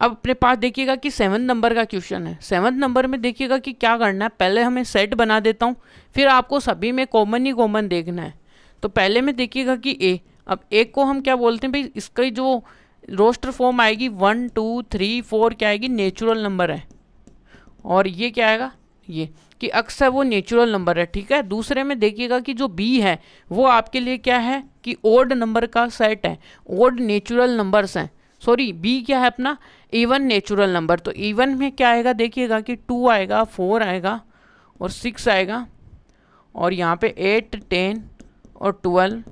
अब अपने पास देखिएगा कि 7 नंबर का क्वेश्चन है। 7 नंबर में देखिएगा कि क्या करना है, पहले हमें सेट बना देता हूँ, फिर आपको सभी में कॉमन ही कॉमन देखना है। तो पहले में देखिएगा कि ए, अब ए को हम क्या बोलते हैं भाई, इसका जो रोस्टर फॉर्म आएगी 1 2 3 4 क्या आएगी, नेचुरल नंबर है। और ये क्या आएगा, ये कि अक्स है वो नेचुरल नंबर है, ठीक है। दूसरे में देखिएगा कि जो बी है वो आपके लिए क्या है कि ओड नंबर का सेट है, ओड नेचुरल नंबर्स हैं। सॉरी, बी क्या है अपना, इवन नेचुरल नंबर। तो इवन में क्या आएगा, देखिएगा कि 2 आएगा, 4 आएगा और 6 आएगा, और यहाँ पे 8 10 और 12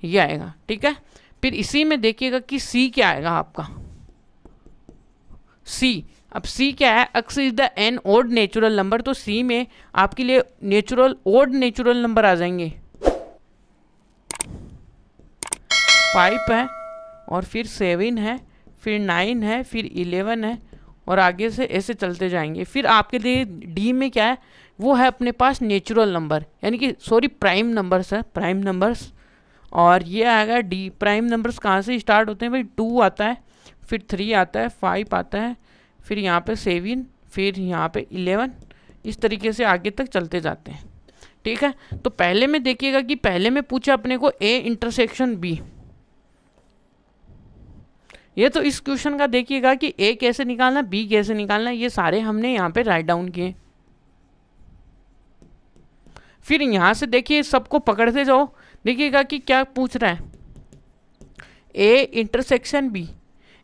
ये आएगा, ठीक है। फिर इसी में देखिएगा कि सी क्या आएगा आपका, सी। अब सी क्या है, x is the an odd natural number, तो सी में आपके लिए नेचुरल ओड नेचुरल नंबर आ जाएंगे, 5 है और फिर 7 है, फिर 9 है, फिर 11 है, और आगे से ऐसे चलते जाएंगे। फिर आपके लिए डी में क्या है, वो है अपने पास नेचुरल नंबर, यानी कि सॉरी प्राइम नंबर्स है, प्राइम नंबर्स। और ये आएगा डी, प्राइम नंबर्स कहाँ से स्टार्ट होते हैं भाई, 2 आता है, फिर 3 आता है, 5 आता है, फिर यहाँ पे 7, फिर यहाँ पे 11, इस तरीके से आगे तक चलते जाते हैं, ठीक है। तो पहले में देखिएगा कि पहले में पूछा अपने को ए इंटरसेक्शन बी, ये तो इस क्वेश्चन का देखिएगा कि ए कैसे निकालना, बी कैसे निकालना, ये सारे हमने यहाँ पे राइट डाउन किए। फिर यहाँ से देखिए सबको पकड़ते जाओ, देखिएगा कि क्या पूछ रहा है, A intersection B.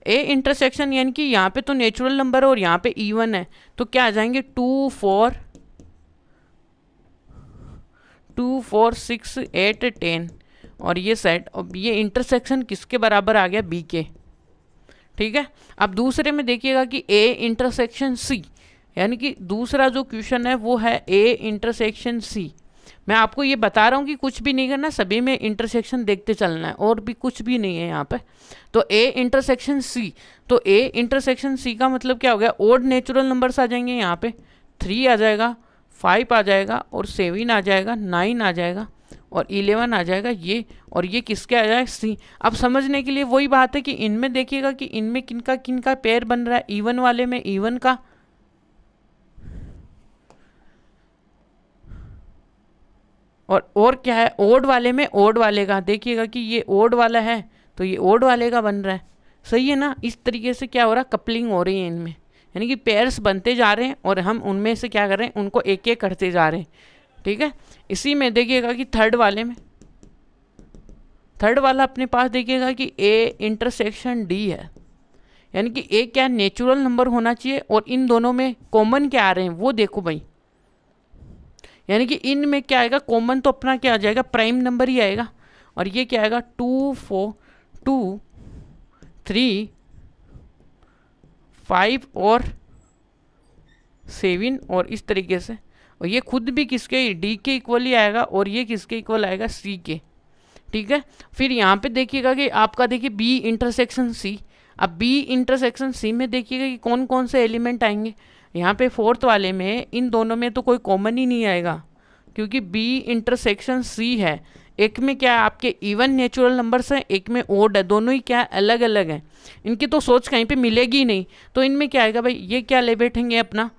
A intersection यानी कि यहाँ पे तो नेचुरल नंबर है और यहाँ पे इवन है, तो क्या आ जाएंगे 2 4 6 8 10, और ये सेट, अब ये इंटरसेक्शन किसके बराबर आ गया, बी के, ठीक है। अब दूसरे में देखिएगा कि ए इंटरसेक्शन सी, यानी कि दूसरा जो क्वेश्चन है वो है ए इंटरसेक्शन सी। मैं आपको ये बता रहा हूँ कि कुछ भी नहीं करना, सभी में इंटरसेक्शन देखते चलना है, और भी कुछ भी नहीं है यहाँ पे। तो ए इंटरसेक्शन सी, तो ए इंटरसेक्शन सी का मतलब क्या हो गया, ओड नेचुरल नंबर्स आ जाएंगे, यहाँ पे 3 आ जाएगा, 5 आ जाएगा, और 7 आ जाएगा, 9 आ जाएगा, और 11 आ जाएगा ये, और ये किसके आ जाएगा, सी। अब समझने के लिए वही बात है कि इनमें देखिएगा कि इनमें किनका किनका पेयर बन रहा है, इवन वाले में इवन का, और क्या है, ओड वाले में ओड वाले का। देखिएगा कि ये ओड वाला है तो ये ओड वाले का बन रहा है, सही है ना। इस तरीके से क्या हो रहा है, कपलिंग हो रही है इनमें, यानी कि पेयर्स बनते जा रहे हैं और हम उनमें से क्या कर रहे हैं, उनको एक एक करते जा रहे हैं, ठीक है। इसी में देखिएगा कि थर्ड वाले में, थर्ड वाला अपने पास देखिएगा कि ए इंटरसेक्शन डी है, यानी कि ए क्या नेचुरल नंबर होना चाहिए, और इन दोनों में कॉमन क्या आ रहे हैं वो देखो भाई, यानी कि इन में क्या आएगा, कॉमन तो अपना क्या आ जाएगा, प्राइम नंबर ही आएगा। और ये क्या आएगा, 2 4 2 3 5 और 7, और इस तरीके से, और ये खुद भी किसके, डी के इक्वल ही आएगा, और ये किसके इक्वल आएगा, सी के, ठीक है। फिर यहाँ पे देखिएगा कि आपका देखिए बी इंटरसेक्शन सी। अब बी इंटरसेक्शन सी में देखिएगा कि कौन कौन से एलिमेंट आएंगे। यहाँ पे फोर्थ वाले में इन दोनों में तो कोई कॉमन ही नहीं आएगा, क्योंकि बी इंटरसेक्शन सी है। एक में क्या है, आपके इवन नेचुरल नंबर्स हैं, एक में ओड है, दोनों ही क्या है, अलग अलग हैं, इनकी तो सोच कहीं पे मिलेगी ही नहीं। तो इनमें क्या आएगा भाई, ये क्या ले बैठेंगे अपना,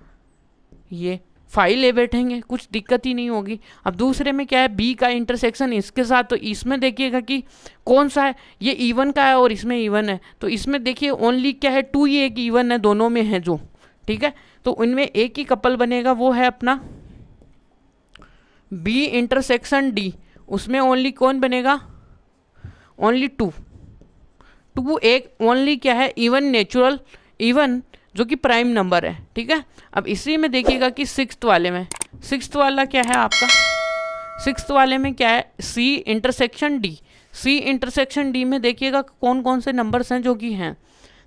ये 5 ले बैठेंगे, कुछ दिक्कत ही नहीं होगी। अब दूसरे में क्या है, बी का इंटरसेक्शन इसके साथ, तो इसमें देखिएगा कि कौन सा है, ये इवन का है और इसमें इवन है, तो इसमें देखिए ओनली क्या है, 2 ही एक इवन है, दोनों में है जो, ठीक है। तो उनमें एक ही कपल बनेगा, वो है अपना बी इंटरसेक्शन डी, उसमें ओनली कौन बनेगा, ओनली 2 एक ओनली क्या है, इवन नेचुरल, इवन जो कि प्राइम नंबर है, ठीक है। अब इसी में देखिएगा कि सिक्स्थ वाले में, सिक्स्थ वाला क्या है आपका, सिक्स्थ वाले में क्या है, C intersection D. C intersection D में देखिएगा कौन कौन से नंबर्स हैं जो कि हैं,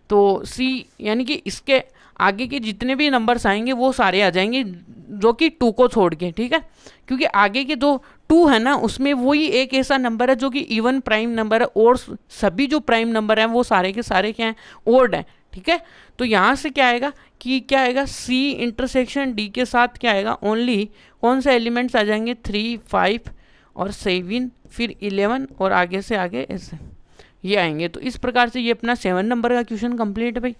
तो सी यानी कि इसके आगे के जितने भी नंबर्स आएंगे वो सारे आ जाएंगे, जो कि 2 को छोड़ के, ठीक है। क्योंकि आगे के जो 2 है ना, उसमें वही एक ऐसा नंबर है जो कि इवन प्राइम नंबर है, और सभी जो प्राइम नंबर हैं वो सारे के सारे क्या हैं, ओड हैं, ठीक है। तो यहाँ से क्या आएगा कि क्या आएगा, सी इंटरसेक्शन डी के साथ क्या आएगा, ओनली कौन से एलिमेंट्स आ जाएंगे, 3 5 और 7, फिर 11, और आगे से आगे ऐसे ये आएंगे। तो इस प्रकार से ये अपना 7 नंबर का क्वेश्चन कंप्लीट है भाई।